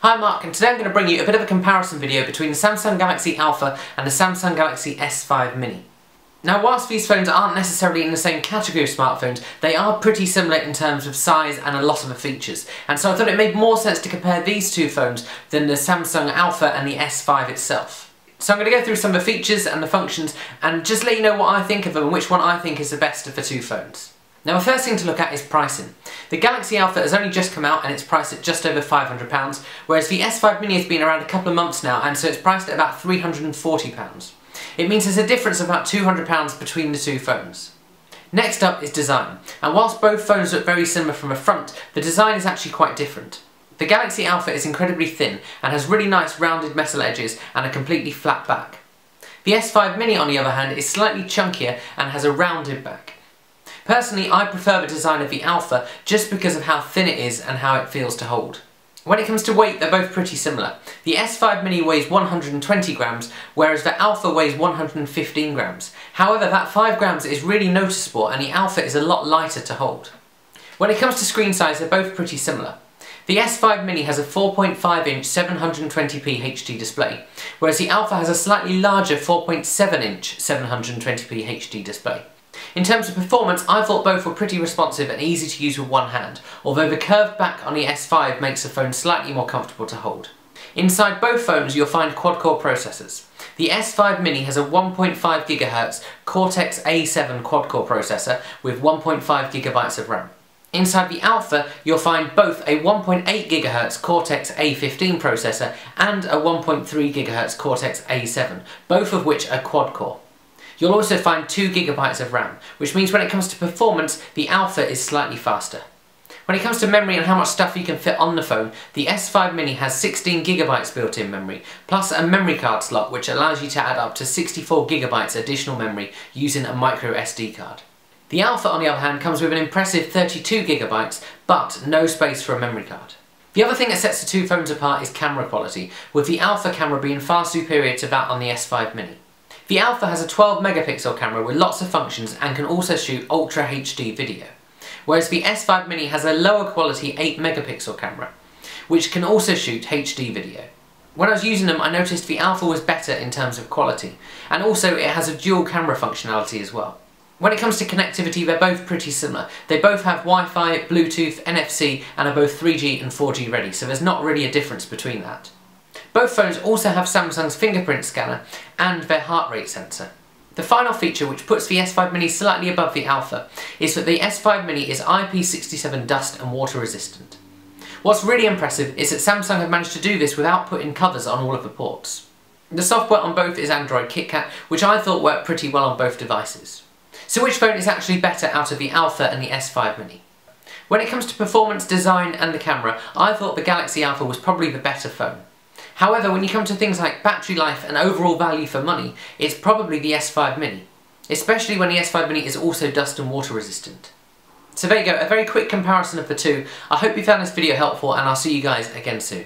Hi Mark, and today I'm going to bring you a bit of a comparison video between the Samsung Galaxy Alpha and the Samsung Galaxy S5 Mini. Now, whilst these phones aren't necessarily in the same category of smartphones, they are pretty similar in terms of size and a lot of the features. And so I thought it made more sense to compare these two phones than the Samsung Alpha and the S5 itself. So I'm going to go through some of the features and the functions and just let you know what I think of them and which one I think is the best of the two phones. Now, the first thing to look at is pricing. The Galaxy Alpha has only just come out and it's priced at just over £500, whereas the S5 Mini has been around a couple of months now and so it's priced at about £340. It means there's a difference of about £200 between the two phones. Next up is design, and whilst both phones look very similar from the front, the design is actually quite different. The Galaxy Alpha is incredibly thin and has really nice rounded metal edges and a completely flat back. The S5 Mini, on the other hand, is slightly chunkier and has a rounded back. Personally, I prefer the design of the Alpha just because of how thin it is and how it feels to hold. When it comes to weight, they're both pretty similar. The S5 Mini weighs 120 grams, whereas the Alpha weighs 115 grams. However, that 5 grams is really noticeable and the Alpha is a lot lighter to hold. When it comes to screen size, they're both pretty similar. The S5 Mini has a 4.5-inch 720p HD display, whereas the Alpha has a slightly larger 4.7-inch 720p HD display. In terms of performance, I thought both were pretty responsive and easy to use with one hand, although the curved back on the S5 makes the phone slightly more comfortable to hold. Inside both phones you'll find quad-core processors. The S5 Mini has a 1.5 GHz Cortex A7 quad-core processor with 1.5 GB of RAM. Inside the Alpha you'll find both a 1.8 GHz Cortex A15 processor and a 1.3 GHz Cortex A7, both of which are quad-core. You'll also find 2 GB of RAM, which means when it comes to performance, the Alpha is slightly faster. When it comes to memory and how much stuff you can fit on the phone, the S5 Mini has 16 GB built-in memory, plus a memory card slot which allows you to add up to 64 GB additional memory using a micro SD card. The Alpha, on the other hand, comes with an impressive 32 GB, but no space for a memory card. The other thing that sets the two phones apart is camera quality, with the Alpha camera being far superior to that on the S5 Mini. The Alpha has a 12 megapixel camera with lots of functions and can also shoot Ultra HD video, whereas the S5 Mini has a lower quality 8 megapixel camera, which can also shoot HD video. When I was using them, I noticed the Alpha was better in terms of quality, and also it has a dual camera functionality as well. When it comes to connectivity, they're both pretty similar. They both have Wi-Fi, Bluetooth, NFC, and are both 3G and 4G ready, so there's not really a difference between that. Both phones also have Samsung's fingerprint scanner and their heart rate sensor. The final feature, which puts the S5 Mini slightly above the Alpha, is that the S5 Mini is IP67 dust and water resistant. What's really impressive is that Samsung have managed to do this without putting covers on all of the ports. The software on both is Android KitKat, which I thought worked pretty well on both devices. So which phone is actually better out of the Alpha and the S5 Mini? When it comes to performance, design and the camera, I thought the Galaxy Alpha was probably the better phone. However, when you come to things like battery life and overall value for money, it's probably the S5 Mini, especially when the S5 Mini is also dust and water resistant. So there you go, a very quick comparison of the two. I hope you found this video helpful and I'll see you guys again soon.